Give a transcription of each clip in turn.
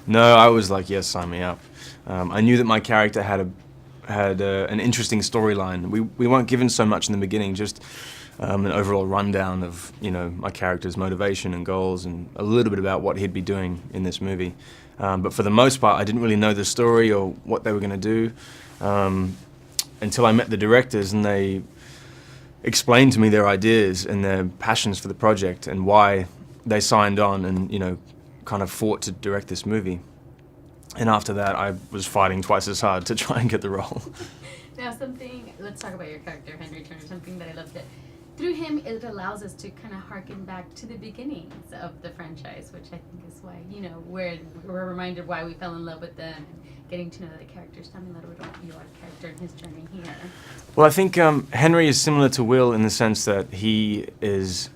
No, I was like, yes, sign me up. I knew that my character had an interesting storyline. We weren't given so much in the beginning, just an overall rundown of my character's motivation and goals, and a little bit about what he'd be doing in this movie. But for the most part, I didn't really know the story or what they were going to do until I met the directors, and they explained to me their ideas and their passions for the project and why they signed on and kind of fought to direct this movie. And after that, I was fighting twice as hard to try and get the role. Now, let's talk about your character, Henry Turner. Something that I loved that through him, it allows us to kind of harken back to the beginnings of the franchise, which I think is why, we're reminded why we fell in love with them and getting to know the characters. Tell me a little bit about your character and his journey here. Well, I think Henry is similar to Will in the sense that he is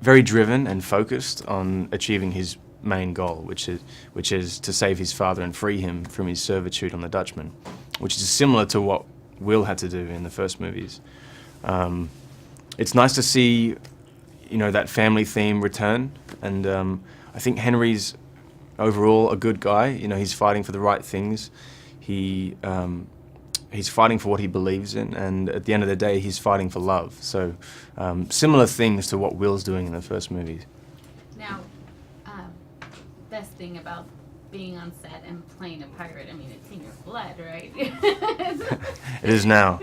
very driven and focused on achieving his main goal, which is to save his father and free him from his servitude on the Dutchman, which is similar to what Will had to do in the first movies. It's nice to see, that family theme return, and I think Henry's overall a good guy. He's fighting for the right things. He's fighting for what he believes in, and at the end of the day, he's fighting for love. So similar things to what Will's doing in the first movies. Now, best thing about being on set and playing a pirate, I mean, it's in your blood, right? It is now.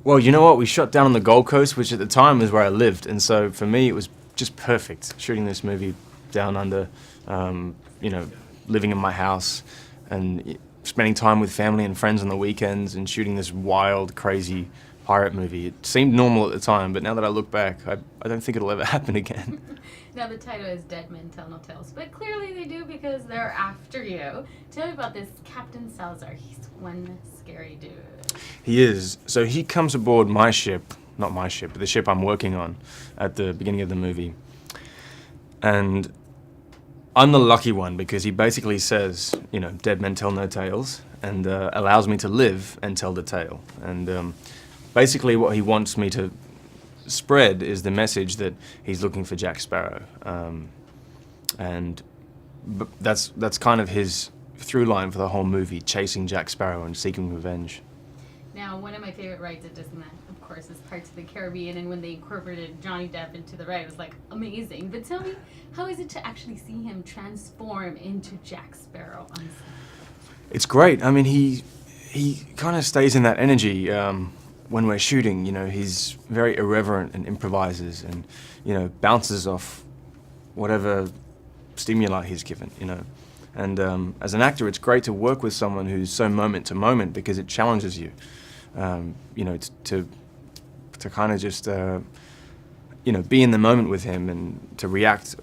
Well, you know what? We shot down on the Gold Coast, which at the time was where I lived, and so for me it was just perfect shooting this movie down under, living in my house and spending time with family and friends on the weekends and shooting this wild, crazy pirate movie. It seemed normal at the time, but now that I look back, I don't think it'll ever happen again. Now the title is Dead Men Tell No Tales, but clearly they do because they're after you. Tell me about this Captain Salazar. He's one scary dude. He is. So he comes aboard my ship, not my ship, but the ship I'm working on at the beginning of the movie. And I'm the lucky one because he basically says, dead men tell no tales, and allows me to live and tell the tale. And basically what he wants me to spread is the message that he's looking for Jack Sparrow. And that's kind of his through line for the whole movie, chasing Jack Sparrow and seeking revenge. Now, one of my favorite rides at Disneyland, of course, is Parts of the Caribbean, and when they incorporated Johnny Depp into the ride, it was like amazing. But tell me, how is it to actually see him transform into Jack Sparrow on set? It's great. I mean, he kind of stays in that energy when we're shooting. He's very irreverent and improvises and, bounces off whatever stimuli he's given, And as an actor, it's great to work with someone who's so moment to moment because it challenges you, to kind of just, be in the moment with him and to react